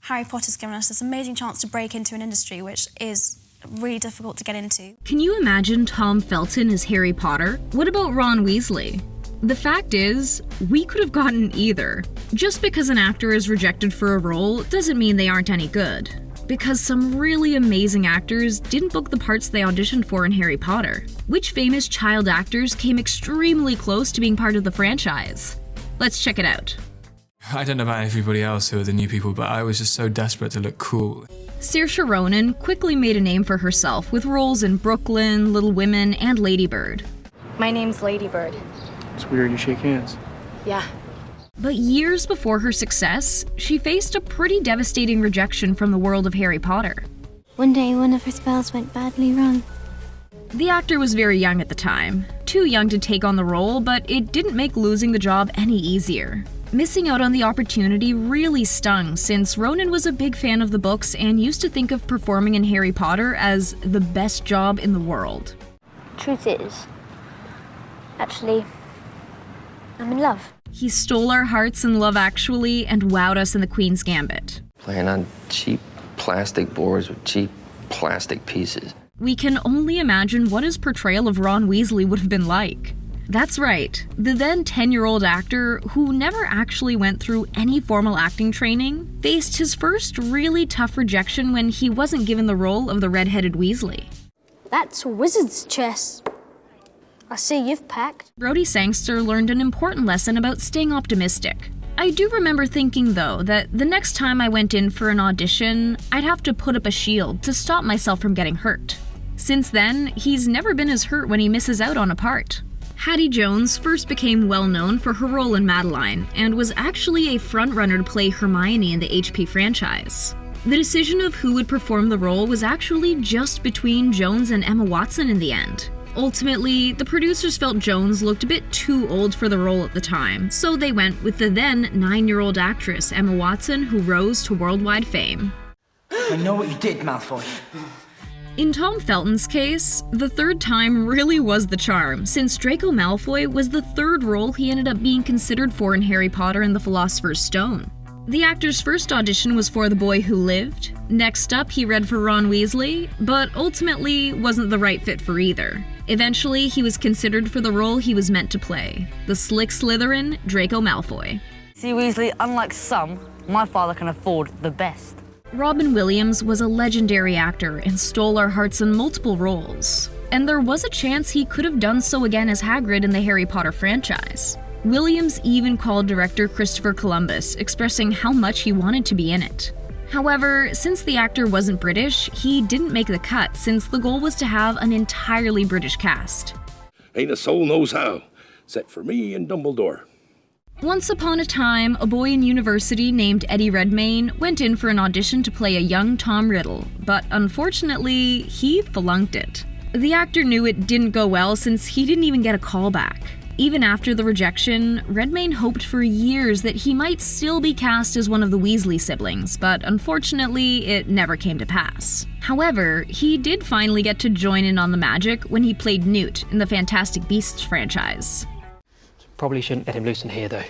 Harry Potter's given us this amazing chance to break into an industry which is really difficult to get into. Can you imagine Tom Felton as Harry Potter? What about Ron Weasley? The fact is, we could have gotten either. Just because an actor is rejected for a role doesn't mean they aren't any good. Because some really amazing actors didn't book the parts they auditioned for in Harry Potter. Which famous child actors came extremely close to being part of the franchise? Let's check it out. I don't know about everybody else who are the new people, but I was just so desperate to look cool. Saoirse Ronan quickly made a name for herself with roles in Brooklyn, Little Women, and Lady Bird. My name's Lady Bird. It's weird you shake hands. Yeah. But years before her success, she faced a pretty devastating rejection from the world of Harry Potter. One day, one of her spells went badly wrong. The actor was very young at the time. Too young to take on the role, but it didn't make losing the job any easier. Missing out on the opportunity really stung, since Ronan was a big fan of the books and used to think of performing in Harry Potter as the best job in the world. Truth is, actually, I'm in love. He stole our hearts in Love Actually and wowed us in The Queen's Gambit. Playing on cheap plastic boards with cheap plastic pieces. We can only imagine what his portrayal of Ron Weasley would have been like. That's right, the then 10-year-old actor, who never actually went through any formal acting training, faced his first really tough rejection when he wasn't given the role of the red-headed Weasley. That's wizard's chess. I see you've packed. Brodie-Sangster learned an important lesson about staying optimistic. I do remember thinking, though, that the next time I went in for an audition, I'd have to put up a shield to stop myself from getting hurt. Since then, he's never been as hurt when he misses out on a part. Hatty Jones first became well known for her role in Madeline, and was actually a frontrunner to play Hermione in the HP franchise. The decision of who would perform the role was actually just between Jones and Emma Watson in the end. Ultimately, the producers felt Jones looked a bit too old for the role at the time, so they went with the then 9-year-old actress Emma Watson, who rose to worldwide fame. I know what you did, Malfoy. In Tom Felton's case, the third time really was the charm, since Draco Malfoy was the third role he ended up being considered for in Harry Potter and the Philosopher's Stone. The actor's first audition was for The Boy Who Lived. Next up, he read for Ron Weasley, but ultimately wasn't the right fit for either. Eventually, he was considered for the role he was meant to play, the slick Slytherin, Draco Malfoy. See, Weasley, unlike some, my father can afford the best. Robin Williams was a legendary actor and stole our hearts in multiple roles. And there was a chance he could have done so again as Hagrid in the Harry Potter franchise. Williams even called director Christopher Columbus, expressing how much he wanted to be in it. However, since the actor wasn't British, he didn't make the cut, since the goal was to have an entirely British cast. Ain't a soul knows how, except for me and Dumbledore. Once upon a time, a boy in university named Eddie Redmayne went in for an audition to play a young Tom Riddle, but unfortunately, he flunked it. The actor knew it didn't go well since he didn't even get a call back. Even after the rejection, Redmayne hoped for years that he might still be cast as one of the Weasley siblings, but unfortunately, it never came to pass. However, he did finally get to join in on the magic when he played Newt in the Fantastic Beasts franchise. Probably shouldn't let him loose in here, though.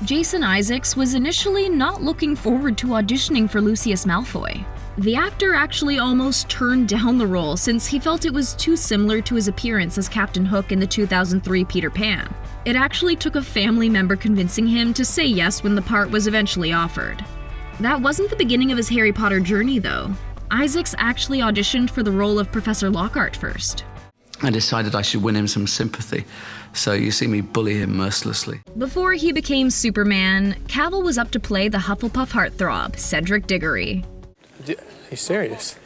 Jason Isaacs was initially not looking forward to auditioning for Lucius Malfoy. The actor actually almost turned down the role since he felt it was too similar to his appearance as Captain Hook in the 2003 Peter Pan. It actually took a family member convincing him to say yes when the part was eventually offered. That wasn't the beginning of his Harry Potter journey, though. Isaacs actually auditioned for the role of Professor Lockhart first. I decided I should win him some sympathy, so you see me bully him mercilessly. Before he became Superman, Cavill was up to play the Hufflepuff heartthrob, Cedric Diggory. He's serious.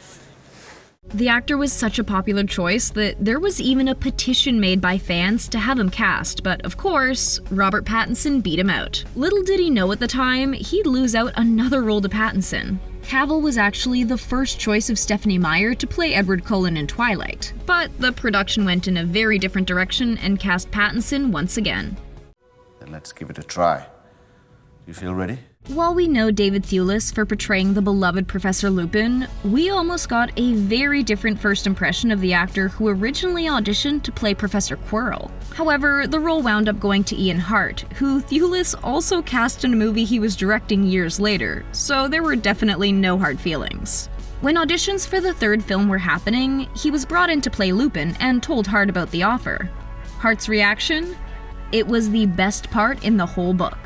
The actor was such a popular choice that there was even a petition made by fans to have him cast, but of course, Robert Pattinson beat him out. Little did he know at the time, he'd lose out another role to Pattinson. Cavill was actually the first choice of Stephenie Meyer to play Edward Cullen in Twilight, but the production went in a very different direction and cast Pattinson once again. Then let's give it a try. You feel ready? While we know David Thewlis for portraying the beloved Professor Lupin, we almost got a very different first impression of the actor who originally auditioned to play Professor Quirrell. However, the role wound up going to Ian Hart, who Thewlis also cast in a movie he was directing years later, so there were definitely no hard feelings. When auditions for the third film were happening, he was brought in to play Lupin and told Hart about the offer. Hart's reaction? It was the best part in the whole book.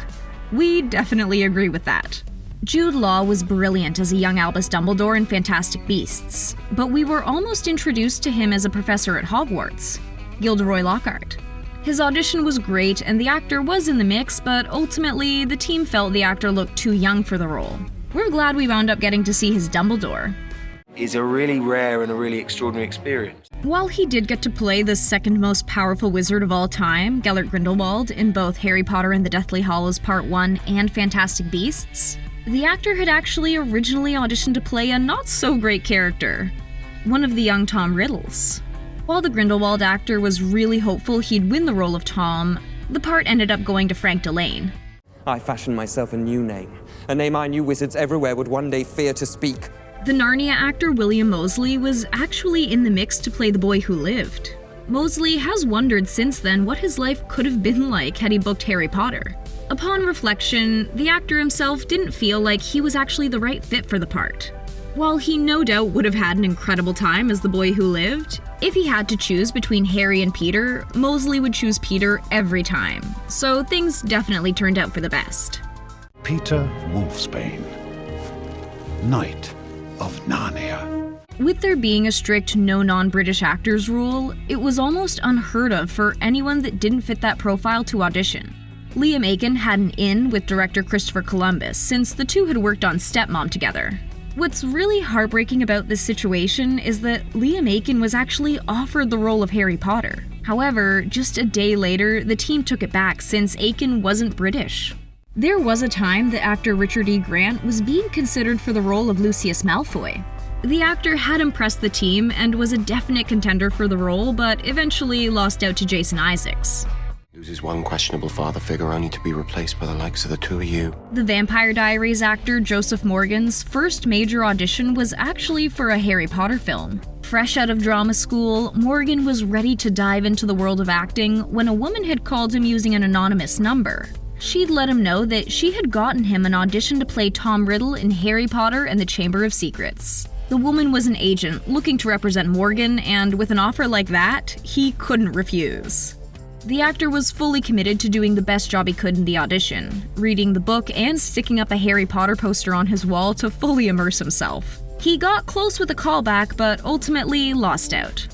We definitely agree with that. Jude Law was brilliant as a young Albus Dumbledore in Fantastic Beasts, but we were almost introduced to him as a professor at Hogwarts, Gilderoy Lockhart. His audition was great and the actor was in the mix, but ultimately the team felt the actor looked too young for the role. We're glad we wound up getting to see his Dumbledore. It's a really rare and a really extraordinary experience. While he did get to play the second most powerful wizard of all time, Gellert Grindelwald, in both Harry Potter and the Deathly Hallows Part 1 and Fantastic Beasts, the actor had actually originally auditioned to play a not-so-great character, one of the young Tom Riddles. While the Grindelwald actor was really hopeful he'd win the role of Tom, the part ended up going to Frank Delane. I fashioned myself a new name, a name I knew wizards everywhere would one day fear to speak. The Narnia actor William Moseley was actually in the mix to play the boy who lived. Moseley has wondered since then what his life could have been like had he booked Harry Potter. Upon reflection, the actor himself didn't feel like he was actually the right fit for the part. While he no doubt would have had an incredible time as the boy who lived, if he had to choose between Harry and Peter, Moseley would choose Peter every time. So things definitely turned out for the best. Peter Wolfsbane, Knight of Narnia. With there being a strict no non-British actors rule, it was almost unheard of for anyone that didn't fit that profile to audition. Liam Aiken had an in with director Christopher Columbus, since the two had worked on Stepmom together. What's really heartbreaking about this situation is that Liam Aiken was actually offered the role of Harry Potter. However, just a day later, the team took it back since Aiken wasn't British. There was a time that actor Richard E. Grant was being considered for the role of Lucius Malfoy. The actor had impressed the team and was a definite contender for the role, but eventually lost out to Jason Isaacs. Loses one questionable father figure only to be replaced by the likes of the two of you. The Vampire Diaries actor Joseph Morgan's first major audition was actually for a Harry Potter film. Fresh out of drama school, Morgan was ready to dive into the world of acting when a woman had called him using an anonymous number. She'd let him know that she had gotten him an audition to play Tom Riddle in Harry Potter and the Chamber of Secrets. The woman was an agent looking to represent Morgan, and with an offer like that, he couldn't refuse. The actor was fully committed to doing the best job he could in the audition, reading the book and sticking up a Harry Potter poster on his wall to fully immerse himself. He got close with a callback, but ultimately lost out.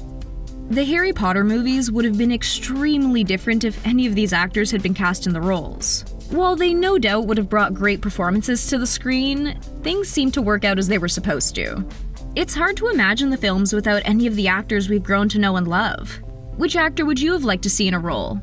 The Harry Potter movies would have been extremely different if any of these actors had been cast in the roles. While they no doubt would have brought great performances to the screen, things seemed to work out as they were supposed to. It's hard to imagine the films without any of the actors we've grown to know and love. Which actor would you have liked to see in a role?